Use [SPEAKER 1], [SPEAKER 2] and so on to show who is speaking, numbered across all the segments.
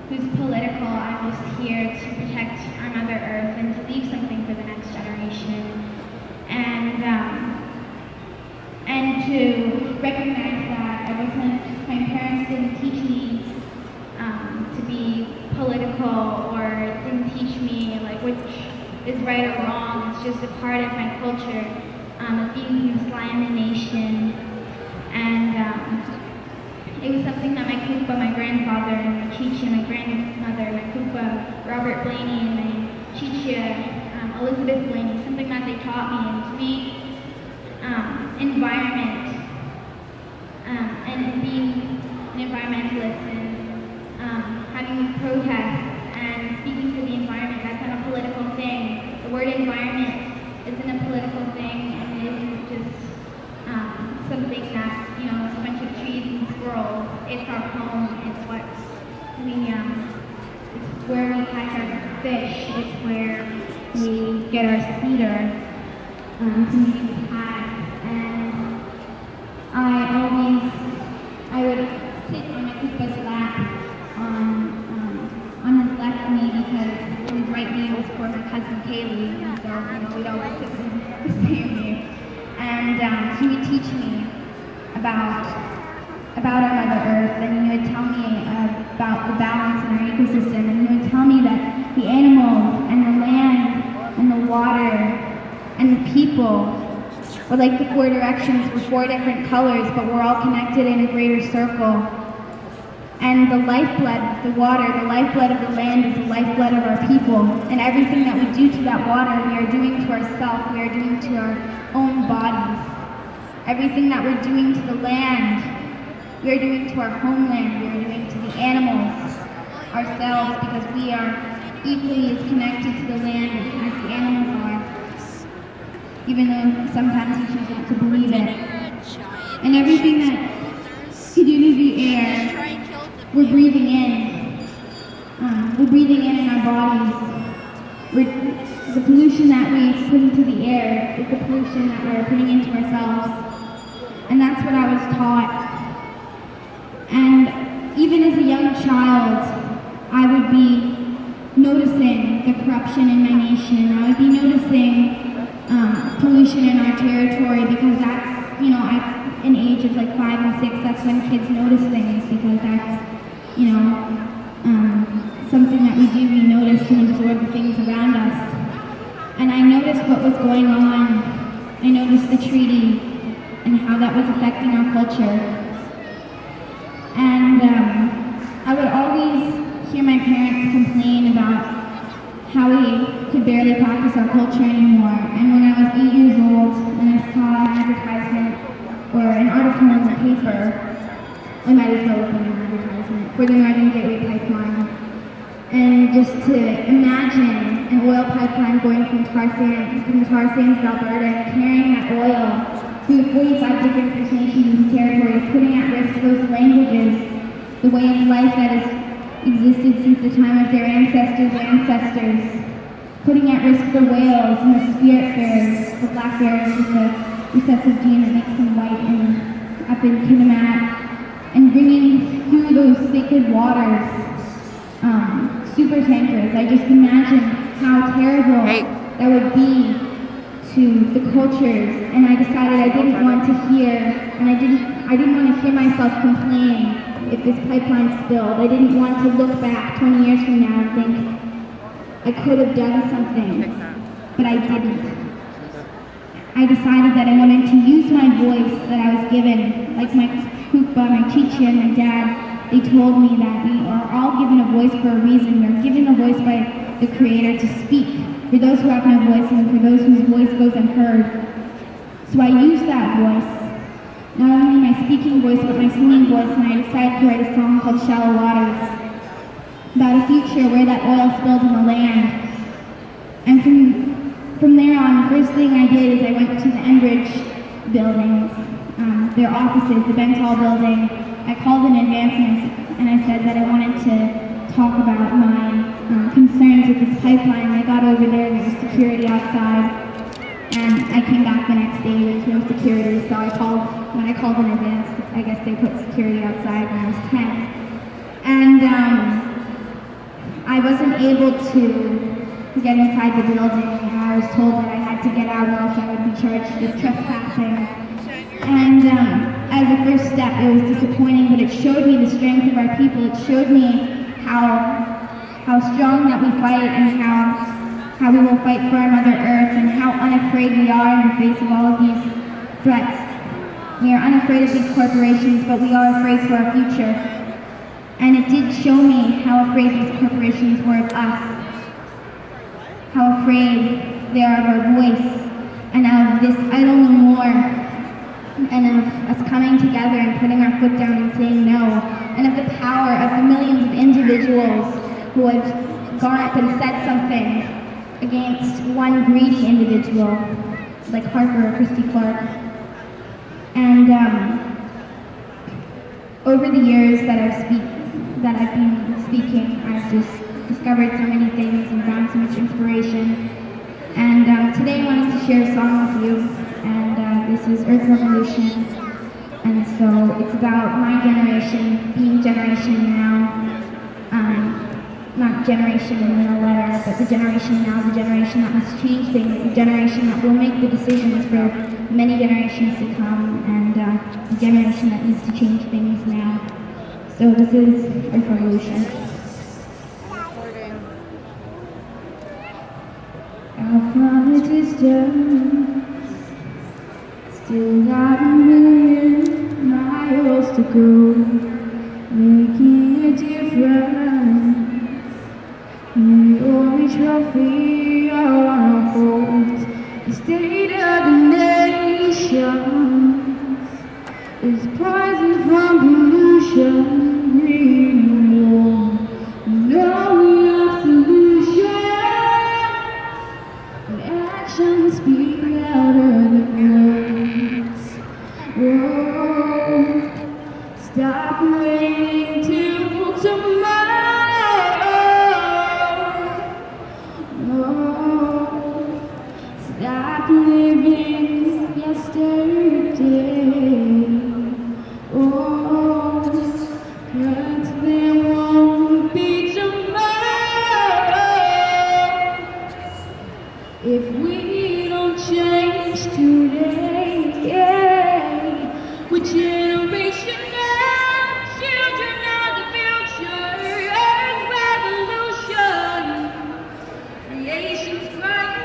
[SPEAKER 1] who's political. I'm just here to protect our Mother Earth and to leave something for the next generation. And to recognize that my parents didn't teach me to be political, or didn't teach me like which is right or wrong. It's just a part of my culture of being from Islam nation. And it was something that my kupa, my grandfather, and my chicha, my grandmother, my kupa, Robert Blaney, and my chicha, Elizabeth Blaney, something that they taught me. And to me, environment, and being an environmentalist, and having these protests and speaking for the environment, that's not a political thing. The word environment isn't a political thing, and it isn't just something that, you know, it's a bunch of trees and squirrels. It's our home. It's what it's where we catch our fish. It's where we get our cedar to make pads. And I would sit on my kupa's lap on his left knee, because his right knee was for my cousin Kaylee, and so, you know, we'd always sit on the same knee. And he would teach me about our Mother Earth, and he would tell me about the balance in our ecosystem, and he would tell me that the animals and the land and the water and the people were like the four directions with four different colors, but we're all connected in a greater circle. And the lifeblood of the water, the lifeblood of the land, is the lifeblood of our people. And everything that we do to that water, we are doing to ourselves, we are doing to our own bodies. Everything that we're doing to the land, we are doing to our homeland, we are doing to the animals, ourselves, because we are equally as connected to the land as the animals are, even though sometimes we choose not to believe it. And everything that we do to the air, we're breathing in. We're breathing in our bodies. The pollution that we put into the air is the pollution that we're putting into ourselves. And that's what I was taught. And even as a young child, I would be noticing the corruption in my nation. I would be noticing pollution in our territory, because that's, you know, at an age of like 5 and 6, that's when kids notice things, because that's, you know, something that we do. We notice and absorb the things around us. And I noticed what was going on. I noticed the treaty and how that was affecting our culture. And I would always hear my parents complain about how we could barely practice our culture anymore. And when I was 8 years old and I saw an advertisement or an article in the paper, I might as well have been an advertisement, for the Northern Gateway Pipeline. And just to imagine an oil pipeline going from the tar sands of Alberta and carrying that oil through 45 different First Nations territories, putting at risk those languages, the way of life that has existed since the time of their ancestors, putting at risk the whales and the spirit bears, the black bears with the recessive gene that makes them white, and up in Kitimat, and bringing through those sacred waters super tankers. I just imagine how terrible that would be to the cultures, and I decided I didn't want to hear, and I didn't want to hear myself complain if this pipeline spilled. I didn't want to look back 20 years from now and think I could have done something, but I didn't. I decided that I wanted to use my voice that I was given, like my kupa, my chicha, and my dad. They told me that we are all given a voice for a reason. We are given a voice by the Creator to speak for those who have no voice and for those whose voice goes unheard. So I used that voice, not only my speaking voice, but my singing voice, and I decided to write a song called Shallow Waters, about a future where that oil spilled in the land. And from there on, the first thing I did is I went to the Enbridge buildings, their offices, the Bentall building. I called in advance and I said that I wanted to talk about my concerns with this pipeline. I got over there was security outside, and I came back the next day, there was no security, so when I called in advance, I guess they put security outside when I was 10. And I wasn't able to get inside the building. I was told that I had to get out or else I would be charged with trespassing. And as a first step, it was disappointing, but it showed me the strength of our people. It showed me how strong that we fight and how we will fight for our Mother Earth and how unafraid we are in the face of all of these threats. We are unafraid of these corporations, but we are afraid for our future. And it did show me how afraid these corporations were of us, how afraid they are of our voice, and of this idle no more, and of us coming together and putting our foot down and saying no, and of the power of the millions of individuals who have gone up and said something against one greedy individual, like Harper or Christy Clark. And over the years that I've been speaking, I've just discovered so many things and found so much inspiration. And today I wanted to share a song with you, and this is Earth Revolution. And so it's about my generation, being generation now. Not generation in a letter, but the generation now, the generation that must change things, the generation that will make the decisions for many generations to come, and the generation that needs to change things now. So this is Earth Revolution. Out from a distance, still got a million miles to go, making a difference. The only trophy I wanna hold, the state of the nation, is poison from pollution, breeding war. No, we have solutions, and actions speak louder than words. Oh, stop waiting till tomorrow. Stop living yesterday. Oh, 'cause there won't be tomorrow if we don't change today. Yeah. We're generation now, children of the future. Earth revolution, creation's crying.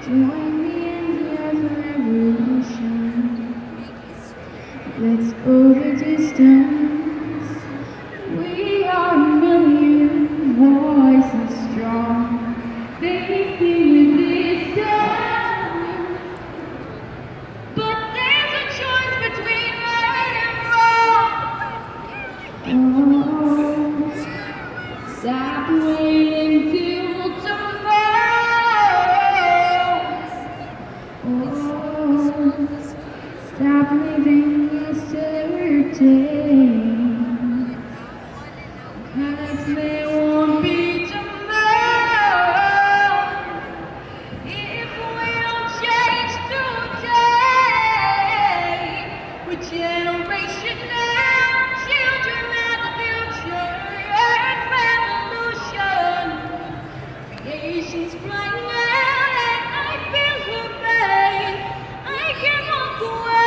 [SPEAKER 1] Join me in the Earth Revolution. Let's go the distance. We are a million voices strong, facing resistance. But there's a choice between right and wrong. Oh, stop waiting till tomorrow. Stop living yesterday, 'cause there won't be tomorrow if we don't change today. We're generation now, children of the future. Earth revolution, creation's crying out, and I feel her pain. I can't walk away.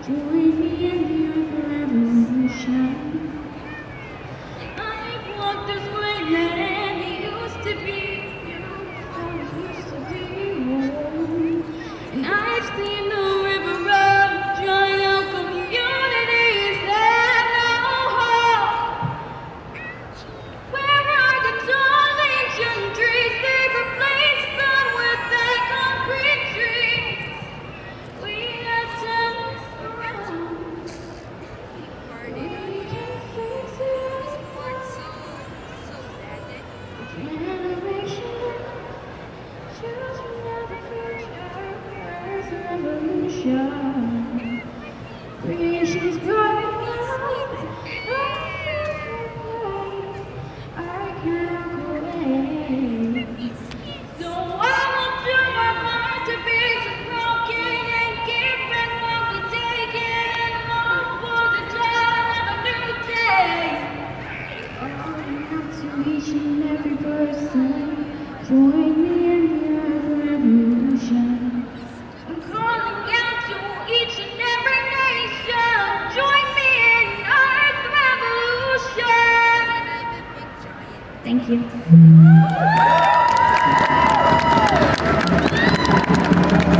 [SPEAKER 1] Join me in the Earth Revolution. I've walked this great land, it used to be beautiful, it used to be warm. And I've seen the river run, drying out communities that know hope. Where are the tall ancient trees? They replaced them with their concrete trees. We have turned this around. is running out. I can't go away. So I will do my part to be broken and giving what we're taking and hope for the dawn of a new day. Calling out to each and every person, join me in the earth revolution. I'm calling out to each and every nation, join me in earth revolution. Thank you.